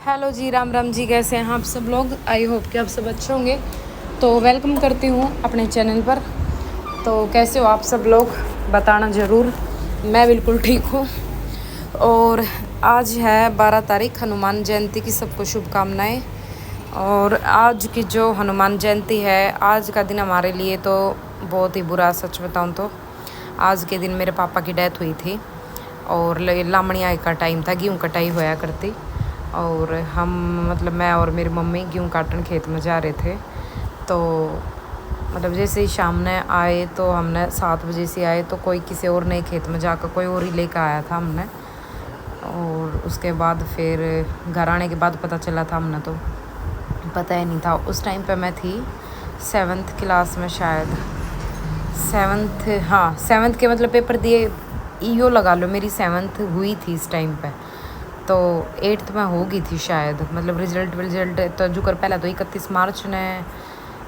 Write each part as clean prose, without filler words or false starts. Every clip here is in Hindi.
हेलो जी, राम राम जी। कैसे हैं आप सब लोग? आई होप कि आप सब अच्छे होंगे। तो वेलकम करती हूँ अपने चैनल पर। तो कैसे हो आप सब लोग, बताना ज़रूर। मैं बिल्कुल ठीक हूँ। और आज है 12 तारीख, हनुमान जयंती की सबको शुभकामनाएं। और आज की जो हनुमान जयंती है, आज का दिन हमारे लिए तो बहुत ही बुरा, सच बताऊँ तो। आज के दिन मेरे पापा की डेथ हुई थी और लामणिया का टाइम था, गेहूँ कटाई होया करती। और हम मतलब मैं और मेरी मम्मी गेहूँ काटने खेत में जा रहे थे। तो मतलब जैसे ही शाम ने आए तो हमने 7 बजे से आए, तो कोई किसी और नए खेत में जाकर कोई और ही लेकर आया था हमने। और उसके बाद फिर घर आने के बाद पता चला था, हमने तो पता ही नहीं था। उस टाइम पे मैं थी 7th क्लास में शायद। 7th के मतलब पेपर दिए, ईओ लगा लो, मेरी 7th हुई थी इस टाइम पे। तो 8th में होगी थी शायद। मतलब रिजल्ट तो जो कर पहला तो 31 मार्च ने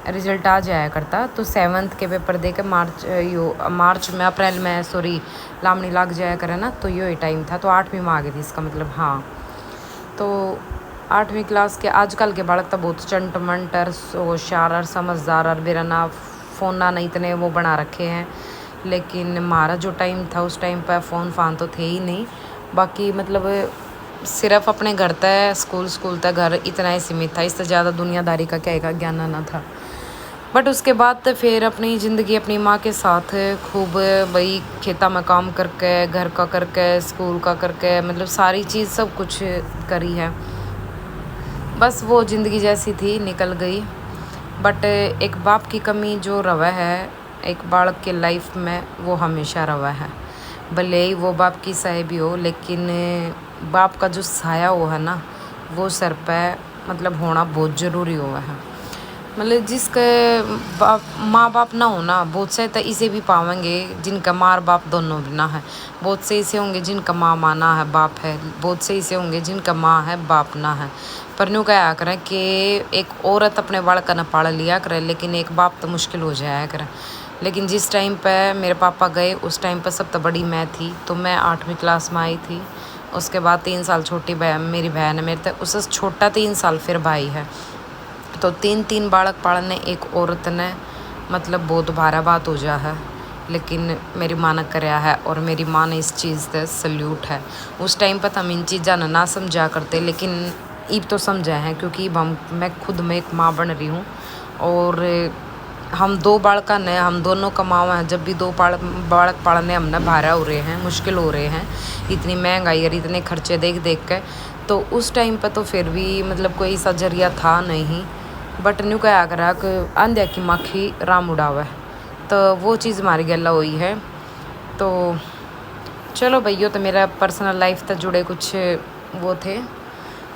रिज़ल्ट आ जाया करता। तो 7th के पेपर दे के मार्च में, अप्रैल में सॉरी, लामनी लग जाया करे ना। तो यो ही टाइम था। तो 8वीं में आ गई थी इसका मतलब। हाँ, तो 8वीं क्लास के आजकल के बालक तो बहुत चंट मंटर होशियार और समझदार और बेराना फ़ोन ना इतने वो बना रखे हैं। लेकिन हमारा जो टाइम था, उस टाइम पर फ़ोन फान तो थे ही नहीं। बाकी मतलब सिर्फ अपने घर तक, स्कूल तक घर इतना ही सीमित था। इससे ज़्यादा दुनियादारी का क्या ज्ञान ना था। बट उसके बाद तो फिर अपनी ज़िंदगी अपनी माँ के साथ खूब भाई खेता में काम करके, घर का करके, स्कूल का करके, मतलब सारी चीज़ सब कुछ करी है। बस वो ज़िंदगी जैसी थी, निकल गई। बट एक बाप की कमी जो रवा है एक बालक के लाइफ में, वो हमेशा रवा है। भले ही वो बाप की साहेबी हो, लेकिन बाप का जो साया हुआ है ना, वो सर पे मतलब होना बहुत ज़रूरी हुआ है। मतलब जिसके माँ बाप ना हो ना, बहुत से तो इसे भी पावेंगे जिनका माँ बाप दोनों भी ना है। बहुत से ऐसे होंगे जिनका माँ ना है, बाप है। बहुत से ऐसे होंगे जिनका माँ है, बाप ना है। पर न्यू क्या करें कि एक औरत अपने बालक का न पाल लिया करे, लेकिन एक बाप तो मुश्किल हो जाया करे। लेकिन जिस टाइम पे मेरे पापा गए, उस टाइम पर सब तो बड़ी मैं थी। तो मैं 8वीं क्लास में आई थी। उसके बाद 3 साल छोटी मेरी बहन है, मेरे तो उससे छोटा 3 साल फिर भाई है। तो 3 बालक पालने एक औरत ने मतलब बहुत भारा बात हो जा है। लेकिन मेरी माँ ने कराया है, और मेरी माँ ने इस चीज़ से सल्यूट है। उस टाइम पर हम इन चीज़ा ना समझा करते, लेकिन अब तो समझा है, क्योंकि मैं खुद में एक माँ बन रही हूँ। और हम 2 बालका ने, हम दोनों कमावा हैं। जब भी 2 बालक पालने हमने भारा हो रहे हैं, मुश्किल हो रहे हैं, इतनी महंगाई और इतने खर्चे देख देख के। तो उस टाइम पर तो फिर भी मतलब कोई सा जरिया था नहीं। बट न्यू क्या करा कि आंध्या की माखी राम उड़ावे, तो वो चीज़ हमारी गला हुई है। तो चलो भैया, तो मेरा पर्सनल लाइफ तक जुड़े कुछ वो थे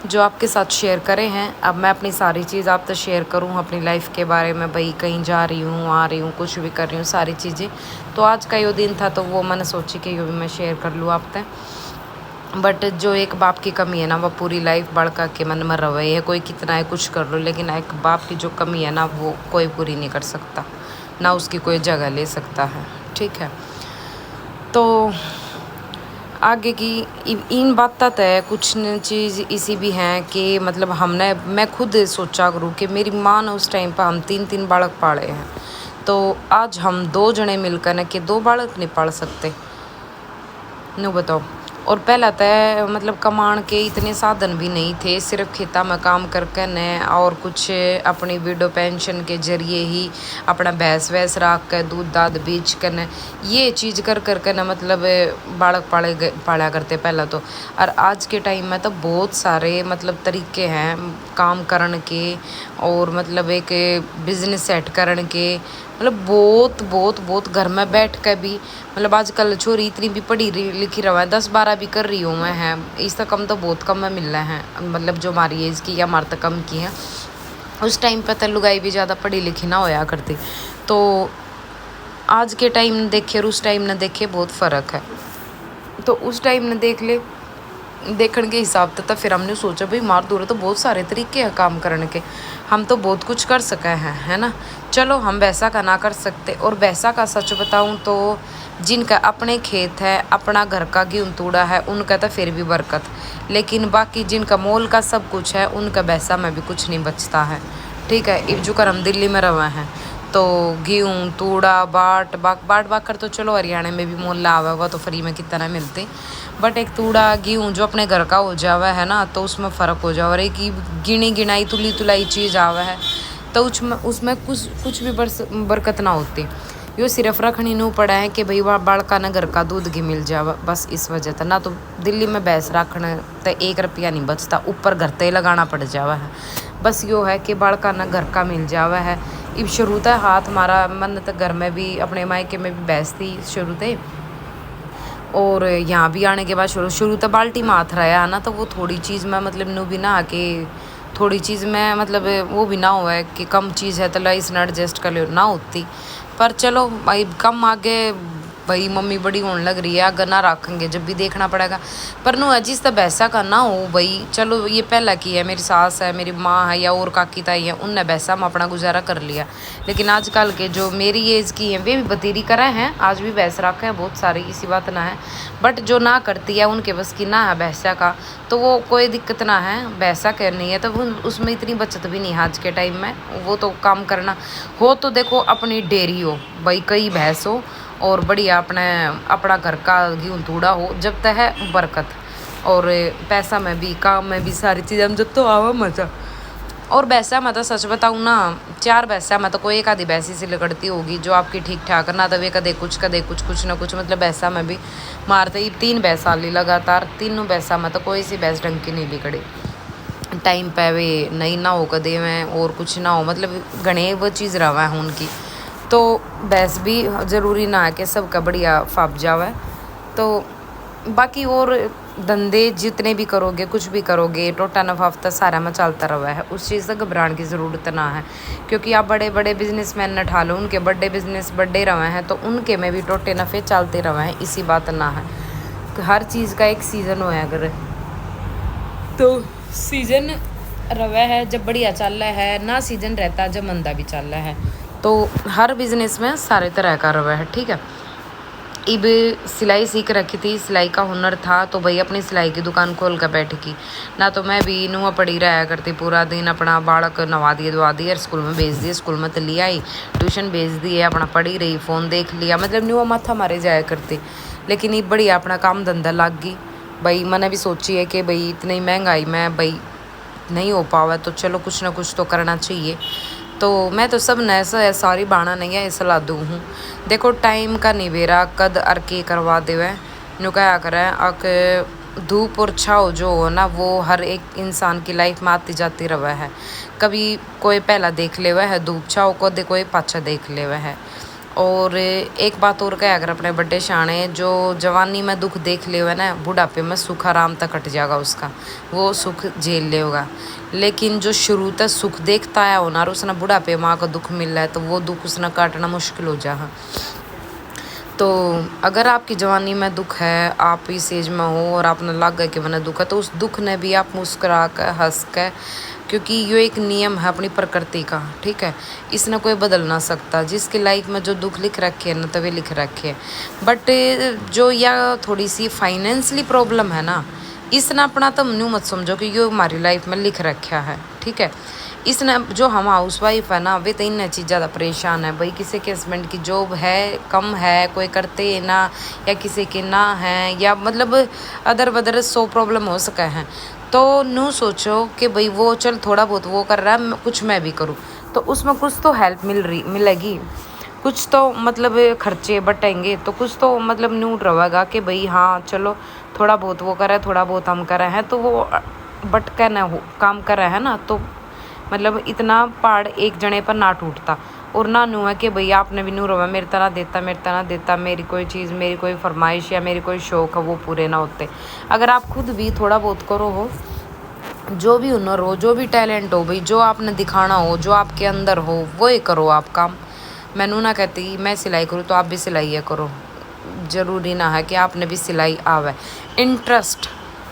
जो आपके साथ शेयर करे हैं। अब मैं अपनी सारी चीज़ आप तक शेयर करूँ अपनी लाइफ के बारे में। भाई कहीं जा रही हूँ, आ रही हूँ, कुछ भी कर रही हूँ, सारी चीज़ें। तो आज का यो दिन था, तो वो मैंने सोची कि यो भी मैं शेयर कर लूँ आप तक। बट जो एक बाप की कमी है ना, वो पूरी लाइफ बड़का के मन में रवै है। कोई कितना है कुछ कर लो, लेकिन एक बाप की जो कमी है ना, वो कोई पूरी नहीं कर सकता, ना उसकी कोई जगह ले सकता है। ठीक है, तो आगे की इन बातें तय कुछ न चीज़ इसी भी हैं कि मतलब मैं खुद सोचा करूँ कि मेरी माँ ने उस टाइम पर हम 3 बालक पाले हैं। तो आज हम 2 जने मिलकर न कि 2 बालक नहीं पाल सकते, नो बताओ। और पहला तो मतलब कमाण के इतने साधन भी नहीं थे। सिर्फ खेता में काम करके न, और कुछ अपनी विडो पेंशन के जरिए ही अपना भैंस वैस रख कर दूध दाद बेच कर न, ये चीज़ कर कर न मतलब बालक पाला करते पहला तो। और आज के टाइम में तो बहुत सारे मतलब तरीके हैं काम करने के, और मतलब एक बिजनेस सेट करने के। मतलब बहुत बहुत बहुत घर में बैठ कर भी, मतलब आजकल छोरी इतनी भी पढ़ी लिखी रहा है, 10-12 भी कर रही हूँ मैं है। इससे कम तो बहुत कम में मिल रहा है, मतलब जो हमारी एज की या हमारे तक कम की है। उस टाइम पर तो लुगाई भी ज़्यादा पढ़ी लिखी ना होया करती। तो आज के टाइम देखे और उस टाइम ने देखे बहुत फ़र्क है। तो उस टाइम ने देख ले देखने के हिसाब से तो फिर हमने सोचा भाई मार दूर तो बहुत सारे तरीके हैं काम करने के, हम तो बहुत कुछ कर सके हैं, है ना। चलो हम वैसा का ना कर सकते, और वैसा का सच बताऊं तो जिनका अपने खेत है, अपना घर का गेहूँ तूड़ा है, उनका तो फिर भी बरकत, लेकिन बाकी जिनका मोल का सब कुछ है उनका वैसा में भी कुछ नहीं बचता है। ठीक है, इब जो कर हम दिल्ली में रहे हैं तो गेहूँ तूड़ा बाट बाकर तो चलो हरियाणा में भी मोल आवा हुआ तो फ्री में कितना मिलते, बट एक तूड़ा गेहूँ जो अपने घर का हो जावा है ना तो उसमें फ़र्क हो जावा, और एक गिनी गिनाई तुली तुलाई चीज़ आवा है तो उसमें कुछ भी बरकत ना होती। यो सिर्फ रखनी नू पड़ा है कि भाई वहाँ बाड़का न घर का दूध घी मिल जावा, बस इस वजह से ना तो दिल्ली में भैंस रखने तो 1 रुपया नहीं बचता, ऊपर घर ते लगाना पड़ जावा है। बस यो है कि बाड़का न घर का मिल जावा है। इब शुरू था हाथ मारा मन तो घर में भी अपने मायके में भी भैंस थी शुरू थे, और यहाँ भी आने के बाद शुरू तो बाल्टी में हाथ रहा ना, तो वो थोड़ी चीज़ में मतलब नू भी ना आके थोड़ी चीज़ में मतलब वो भी ना हुआ है कि कम चीज़ है तो ला इसने एडजस्ट कर लो ना होती। पर चलो भाई कम आगे भाई मम्मी बड़ी होने लग रही है, अगर ना रखेंगे जब भी देखना पड़ेगा। पर नो है जिस तब ऐसा का ना हो भाई, चलो ये पहला की है, मेरी सास है, मेरी माँ है या और काकी ताई है, उनने वैसा में अपना गुजारा कर लिया। लेकिन आजकल के जो मेरी एज की हैं वे भी बतेरी करे हैं, आज भी भैंस रखे हैं बहुत सारी, इसी बात ना है। बट जो ना करती है उनके बस की ना है भैंसा का, तो वो कोई दिक्कत ना है, भैंसा करनी है तो उसमें इतनी बचत भी नहीं है आज के टाइम में। वो तो काम करना हो तो देखो अपनी डेयरी हो भाई, कई भैंस हो और बढ़िया अपना घर का गेहूँ तूड़ा हो, जब तक है बरकत, और पैसा में भी काम में भी सारी चीज़ हम जब तो आवा मज़ा। और भैंसा मैं तो सच बताऊँ ना, 4 भैंसा मैं तो कोई एक आधी भैंसी से लगड़ती होगी जो आपकी ठीक ठाक ना, तो वे कदे कुछ ना कुछ मतलब भैंसा में भी मारते ही 3 भैंसा ली लगातार, तीनों भैंसा में तो कोई सी भैंस ढंग की नहीं बिगड़ी टाइम पे वे नहीं ना हो कदे में और कुछ ना हो, मतलब घने वो चीज़ रवा है उनकी। तो भैंस भी ज़रूरी ना है कि सबका बढ़िया फाप जावे। तो बाकी और धंधे जितने भी करोगे कुछ भी करोगे टोटा नफा तो सारा में चलता रहा है, उस चीज़ से घबराने की ज़रूरत ना है, क्योंकि आप बड़े बड़े बिजनेसमैन न ठा लो, उनके बड़े बिजनेस बड़े रहे हैं तो उनके में भी टोटे नफ़े चलते रहे हैं, इसी बात ना है। हर चीज़ का एक सीज़न हो अगर तो सीज़न रवा है जब बढ़िया चल रहा है ना, सीज़न रहता है जब मंदा भी चल रहा है, तो हर बिज़नेस में सारे तरह का रवा है। ठीक है, इब सिलाई सीख रखी थी, सिलाई का हुनर था तो भाई अपनी सिलाई की दुकान खोल कर बैठ की ना, तो मैं भी नुआ पड़ी रहा करती पूरा दिन, अपना बालक नवा दिए धवा दिए, स्कूल में भेज दिए, स्कूल में तो ले आई, ट्यूशन भेज दिए, अपना पढ़ी रही, फ़ोन देख लिया, मतलब नुआ माथा मारे जाया करती। लेकिन ये बढ़िया अपना काम धंधा लग गई भाई, मैंने भी सोची है कि भाई इतनी महंगाई में भाई नहीं हो पावा तो चलो कुछ ना कुछ तो करना चाहिए। तो मैं तो सब न सारी बाणा नहीं है सलाह दूँ हूँ, देखो टाइम का निवेरा कद अर्के करवा देवे नु क्या करे, अक धूप और छाव जो हो ना वो हर एक इंसान की लाइफ में आती जाती रहा है, कभी कोई पहला देख ले है धूप छाव को, दे कोई पाछा देख ले है। और एक बात और क्या, अगर अपने बड्डे शाणे जो जवानी में दुख देख ले हुआ ना, बुढ़ापे में सुख आराम तक कट जाएगा उसका, वो सुख झेल लेगा। लेकिन जो शुरू तक सुख देखता है हो ना और उसने बुढ़ापे माँ का दुख मिल रहा है तो वो दुख उसने काटना मुश्किल हो जाएगा। तो अगर आपकी जवानी में दुख है, आप इस एज में हो और आपने लग गए कि मैंने दुख है, तो उस दुख ने भी आप मुस्कुरा कर हंस कर, क्योंकि ये एक नियम है अपनी प्रकृति का, ठीक है, इसने कोई बदल ना सकता। जिसकी लाइफ में जो दुख लिख रखे हैं ना तो वे लिख रखे हैं, बट जो या थोड़ी सी फाइनेंशियली प्रॉब्लम है ना, इसने अपना तो न्यू मत समझो कि ये हमारी लाइफ में लिख रखा है, ठीक है। इसने जो हम हाउस वाइफ है ना वे तो इन चीज़ ज़्यादा परेशान है भाई, किसी के हस्बैंड की जॉब है कम है, कोई करते है ना, या किसी के ना है, या मतलब अदर वदर 100 प्रॉब्लम हो सके हैं, तो न्यू सोचो कि भाई वो चल थोड़ा बहुत वो कर रहा है कुछ मैं भी करूँ, तो उसमें कुछ तो हेल्प मिलेगी, कुछ तो मतलब खर्चे बटेंगे, तो कुछ तो मतलब न्यू रहेगा कि भाई हाँ चलो थोड़ा बहुत वो करे थोड़ा बहुत हम कर रहे हैं, तो वो बट कर न हो काम कर रहे हैं ना, तो मतलब इतना पहाड़ एक जने पर ना टूटता। और ना नू है कि भैया आपने भी नू रवा मेरे तरह देता, मेरी कोई चीज़ मेरी कोई फरमाइश या मेरी कोई शौक़ है वो पूरे ना होते। अगर आप खुद भी थोड़ा बहुत करो हो, जो भी हुनर हो जो भी टैलेंट हो भाई, जो आपने दिखाना हो जो आपके अंदर हो वो ही करो आप काम। मैं नू ना कहती मैं सिलाई करूँ तो आप भी सिलाई करो, ज़रूरी ना है कि आपने भी सिलाई आवे। इंटरेस्ट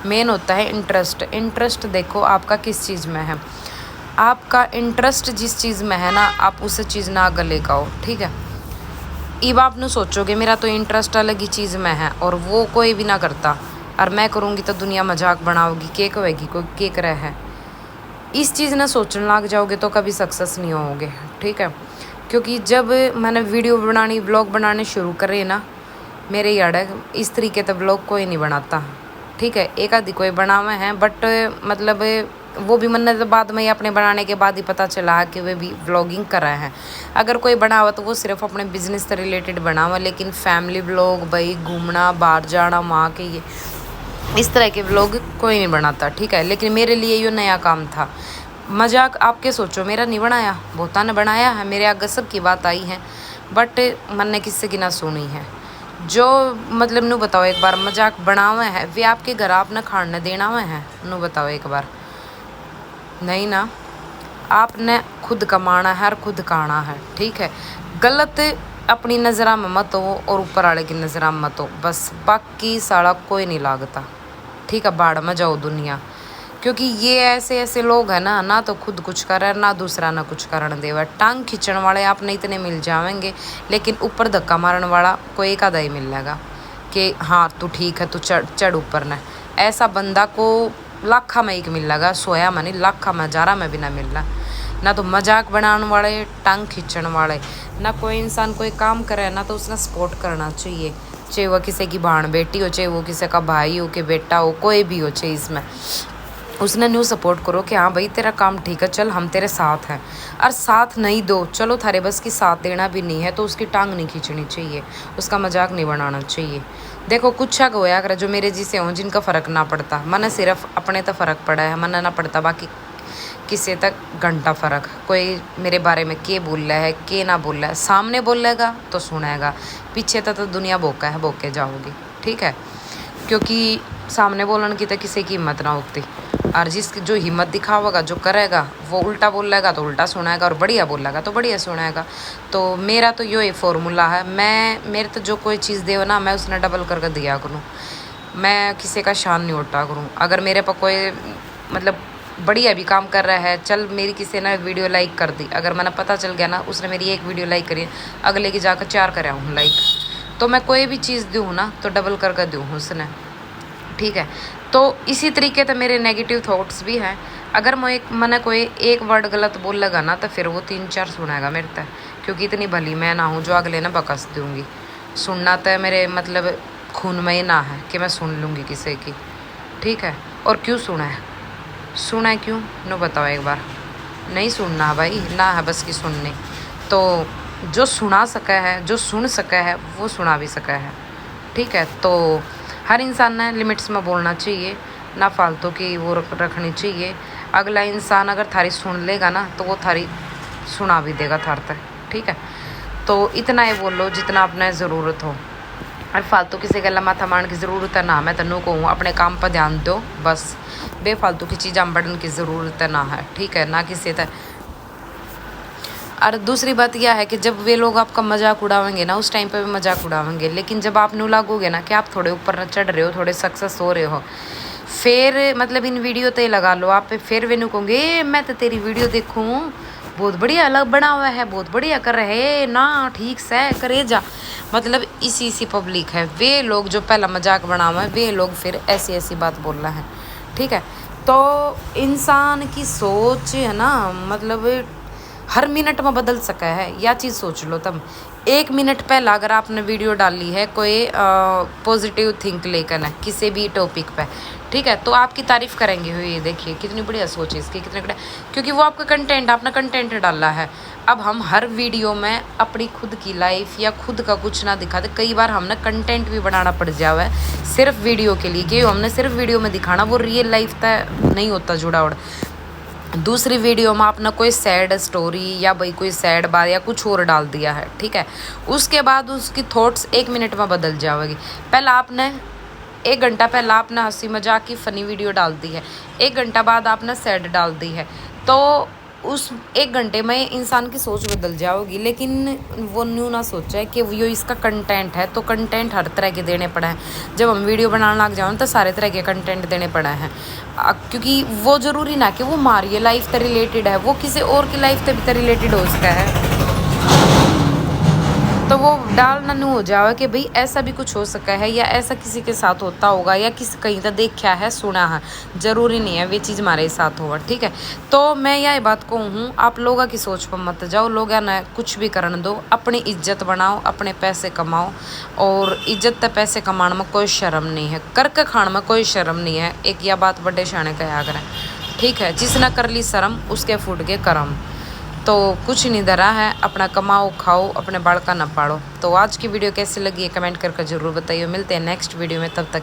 मेन होता है इंटरेस्ट। इंटरेस्ट देखो आपका किस चीज़ में है, आपका इंटरेस्ट जिस चीज़ में है ना, आप उस चीज़ ना आगे लेकर आओ, ठीक है। अब आप न सोचोगे मेरा तो इंटरेस्ट अलग ही चीज़ में है और वो कोई भी ना करता, और मैं करूँगी तो दुनिया मजाक बनाओगी, के कहेगी कोई के करे है, इस चीज़ ना सोचने लग जाओगे तो कभी सक्सेस नहीं होगे, ठीक है। क्योंकि जब मैंने वीडियो बनानी व्लॉग बनाने शुरू करे ना, मेरे यार इस तरीके तो व्लॉग कोई नहीं बनाता, ठीक है। एक आधी कोई बनावे हैं, बट मतलब वो भी मैंने तो बाद में ही अपने बनाने के बाद ही पता चला कि वे भी व्लॉगिंग कर रहे हैं। अगर कोई बनावा तो वो सिर्फ अपने बिजनेस से रिलेटेड बनावा, लेकिन फैमिली व्लॉग, भाई घूमना बाहर जाना वहाँ के ये इस तरह के व्लॉग कोई नहीं बनाता, ठीक है। लेकिन मेरे लिए ये नया काम था। मजाक आपके सोचो मेरा नहीं बनाया, बहुता ने बनाया है, मेरे आगे सब की बात आई है, बट मैंने किससे की ना सुनी है। जो मतलब नू बताओ एक बार मजाक बनावे है वे आपके घर आपने खाने देना हुए हैं, नू बताओ एक बार, नहीं ना। आपने खुद कमाना है और खुद खाना है, ठीक है। गलत अपनी नज़रा में मत हो और ऊपर वाले की नज़रा में मत हो, बस बाकी सारा कोई नहीं लागता, ठीक है। बाढ़ में जाओ दुनिया, क्योंकि ये ऐसे ऐसे लोग हैं ना तो खुद कुछ करे ना दूसरा ना कुछ करने देवा। टांग खींचने वाले आपने इतने मिल जाएंगे, लेकिन ऊपर धक्का मारने वाला कोई एक आधा ही मिलेगा कि हाँ तू ठीक है, तू चढ़ ऊपर न। ऐसा बंदा को लाखा में एक मिलेगा, सोया में नहीं, लाखा में हजारा में भी ना मिल रहा। ना तो मजाक बनाने वाले, टांग खींचने वाले, ना कोई इंसान कोई काम करे ना तो उसने सपोर्ट करना चाहिए, चाहे वो किसी की बहन बेटी हो, चाहे वो किसी का भाई हो, कि बेटा हो, कोई भी हो, चाहे इसमें उसने न्यू सपोर्ट करो कि हाँ भाई तेरा काम ठीक है, चल हम तेरे साथ हैं। और साथ नहीं दो, चलो थारे बस की साथ देना भी नहीं है तो उसकी टांग नहीं खींचनी चाहिए, उसका मजाक नहीं बनाना चाहिए। देखो कुछ का होया कर जो मेरे जिसे हों जिनका फ़र्क ना पड़ता, मैंने सिर्फ अपने तो फ़र्क पड़ा है, मैंने ना पड़ता बाकी किसी तक घंटा फ़र्क। कोई मेरे बारे में के बोल रहा है के ना बोल रहा है, सामने बोलेगा तो सुनेगा, पीछे तो दुनिया बोका है, बोके जाओगी, ठीक है। क्योंकि सामने बोलने की तो किसी की हिम्मत ना होती, और जिसकी जो हिम्मत दिखावेगा जो करेगा वो उल्टा बोलेगा तो उल्टा सुनाएगा और बढ़िया बोलेगा तो बढ़िया सुनाएगा। तो मेरा तो यो ही फॉर्मूला है, मैं मेरे तो जो कोई चीज़ दे ना मैं उसने डबल करके दिया करूँ, मैं किसी का शान नहीं उठा करूँ। अगर मेरे पर कोई मतलब बढ़िया भी काम कर रहा है, चल मेरी किसी ने वीडियो लाइक कर दी, अगर मैंने पता चल गया ना उसने मेरी एक वीडियो लाइक करी, अगले की जाकर 4 कराया हूँ लाइक, तो मैं कोई भी चीज़ दूँ ना तो डबल करके दूँ उसने, ठीक है। तो इसी तरीके से मेरे नेगेटिव थॉट्स भी हैं। अगर मैंने कोई एक वर्ड गलत बोल लगा ना तो फिर वो 3-4 सुनेगा मेरे तक, क्योंकि इतनी भली मैं ना हूँ जो अगले ना बकस दूँगी। सुनना तो मेरे मतलब खून में ही ना है कि मैं सुन लूँगी किसी की, ठीक है। और क्यों सुना है क्यों नो बताओ एक बार, नहीं सुनना भाई ना है बस की सुननी। तो जो सुना सका है, जो सुन सका है वो सुना भी सका है, ठीक है। तो हर इंसान ने लिमिट्स में बोलना चाहिए, ना फालतू की वो रखनी चाहिए। अगला इंसान अगर थारी सुन लेगा ना तो वो थारी सुना भी देगा थार तक, ठीक है। तो इतना ही बोल लो जितना अपना ज़रूरत हो, और फालतू किसी गला माथा मारने की ज़रूरत है ना। मैं तनु कहूँ अपने काम पर ध्यान दो, बस बेफालतू की चीज़ बढ़ने की ज़रूरत ना है, ठीक है, ना किसी तक। और दूसरी बात यह है कि जब वे लोग आपका मजाक उड़ावेंगे ना उस टाइम पे भी मजाक उड़ावेंगे, लेकिन जब आप न्यू लागोगे ना कि आप थोड़े ऊपर चढ़ रहे हो, थोड़े सक्सेस हो रहे हो, फिर मतलब इन वीडियो तो लगा लो आप, फिर वे नु कहोगे मैं तो तेरी वीडियो देखूँ बहुत बढ़िया अलग बना हुआ है, बहुत बढ़िया कर रहे ना, ठीक से करे जा। मतलब इसी पब्लिक है, वे लोग जो पहला मजाक बना हुआ है वे लोग फिर ऐसी ऐसी बात बोल रहे हैं, ठीक है। तो इंसान की सोच है ना मतलब हर मिनट में बदल सका है, या चीज़ सोच लो तुम। 1 मिनट पहला अगर आपने वीडियो डाली है कोई पॉजिटिव थिंक लेकर ना किसी भी टॉपिक पे, ठीक है, तो आपकी तारीफ़ करेंगे हो, ये देखिए कितनी बढ़िया सोच है इसकी, कितने बढ़िया, क्योंकि वो आपका कंटेंट आपने कंटेंट डाला है। अब हम हर वीडियो में अपनी खुद की लाइफ या खुद का कुछ ना दिखाते, कई बार हमने कंटेंट भी बनाना पड़ जावा है सिर्फ वीडियो के लिए, कि हमने सिर्फ वीडियो में दिखाना, वो रियल लाइफ तक नहीं होता जुड़ा उड़। दूसरी वीडियो में आपने कोई सैड स्टोरी या भाई कोई सैड बात या कुछ और डाल दिया है, ठीक है, उसके बाद उसकी थॉट्स 1 मिनट में बदल जाएगी। पहला आपने 1 घंटा पहला आपने हंसी मजाक की फ़नी वीडियो डाल दी है, 1 घंटा बाद आपने सैड डाल दी है, तो उस 1 घंटे में इंसान की सोच बदल जाओगी। लेकिन वो न्यू ना सोचा है कि वो इसका कंटेंट है, तो कंटेंट हर तरह के देने पड़े हैं। जब हम वीडियो बनाने लग जाओ तो सारे तरह के कंटेंट देने पड़े हैं, क्योंकि वो ज़रूरी ना कि वो हमारी लाइफ से रिलेटेड है, वो किसी और की लाइफ से भी तो रिलेटेड हो सकता है। तो वो डालना न्यू हो जाओ कि भाई ऐसा भी कुछ हो सका है, या ऐसा किसी के साथ होता होगा, या किसी कहीं तो देखा है, सुना है। ज़रूरी नहीं है वे चीज़ हमारे साथ होगा, ठीक है। तो मैं यह बात कहूँ, आप लोगों की सोच पर मत जाओ। लोग है ना कुछ भी करने दो, अपनी इज्जत बनाओ, अपने पैसे कमाओ। और इज्जत तो पैसे कमाने में कोई शर्म नहीं है, करके खाने में कोई शर्म नहीं है। एक यह बात बड़े शाने कहा करें, ठीक है। जिसने कर ली शर्म उसके फूट के करम। तो कुछ नहीं धरा है, अपना कमाओ खाओ, अपने बाल का न पाड़ो। तो आज की वीडियो कैसी लगी है कमेंट करके ज़रूर बताइए। मिलते हैं नेक्स्ट वीडियो में, तब तक